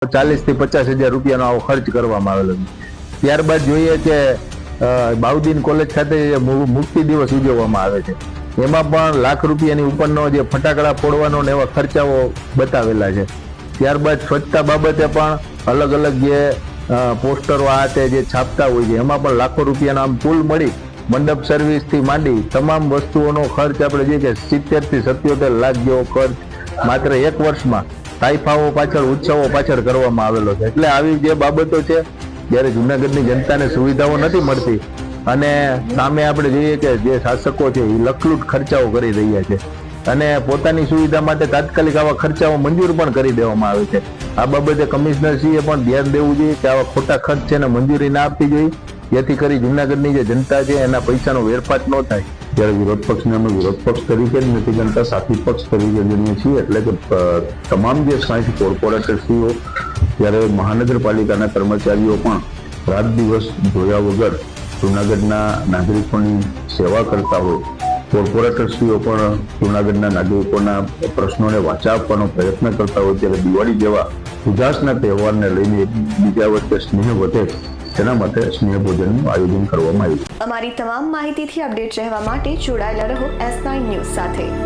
40 થી 50,000 રૂપિયાનો આવો ખર્ચ કરવામાં આવેલો છે। ત્યારબાદ જોઈએ કે બાઉદીન કોલેજ ખાતે મુક્તિ દિવસ ઉજવવામાં આવે છે, એમાં પણ લાખ રૂપિયાની ઉપરનો જે ફટાકડા ફોડવાનો ને એવા ખર્ચાઓ બતાવેલા છે। ત્યારબાદ સ્વચ્છતા બાબતે પણ અલગ અલગ જે પોસ્ટરો આ તે જે છાપતા હોય છે એમાં પણ લાખો રૂપિયાના આમ કુલ મળી મંડપ સર્વિસ થી માંડી તમામ વસ્તુઓનો ખર્ચ આપણે જોઈએ કે 70 થી 77 લાખ જેવો ખર્ચ માત્ર એક વર્ષમાં તાઇફાઓ પાછળ ઉત્સવો પાછળ કરવામાં આવેલો છે। એટલે આવી જે બાબતો છે, જ્યારે જુનાગઢની જનતાને સુવિધાઓ નથી મળતી અને સામે આપણે જોઈએ કે જે શાસકો છે એ લખલૂટ ખર્ચાઓ કરી રહ્યા છે અને પોતાની સુવિધા માટે તાત્કાલિક આવા ખર્ચાઓ મંજૂર પણ કરી દેવામાં આવે છે। આ બાબતે કમિશનરશ્રીએ પણ ધ્યાન દેવું જોઈએ કે આવા ખોટા ખર્ચ છે ને મંજૂરી ના આપવી જોઈએ, જેથી કરી જુનાગઢની જે જનતા છે એના પૈસાનો વેરફાટ ન થાય। જ્યારે વિરોધ પક્ષને અમે વિરોધ પક્ષ તરીકે જ નથી ગણતા, સાથી પક્ષ તરીકે ગણીએ છીએ। એટલે કે તમામ જે 60 કોર્પોરેટરશ્રીઓ, જ્યારે મહાનગરપાલિકાના કર્મચારીઓ પણ રાત દિવસ જોયા વગર જુનાગઢના નાગરિકોની સેવા કરતા હોય, કોર્પોરેટરશ્રીઓ પણ જુનાગઢના નાગરિકોના પ્રશ્નોને વાચા આપવાનો પ્રયત્ન કરતા હોય, ત્યારે દિવાળી જેવા ઉજાસના તહેવારને લઈને બીજા વચ્ચે સ્નેહ વધે તેના માટે સ્નેહ ભોજનનું આયોજન કરવામાં આવ્યું। અમારી તમામ માહિતીથી અપડેટ રહેવા માટે જોડાયેલા રહો S9 ન્યૂઝ સાથે।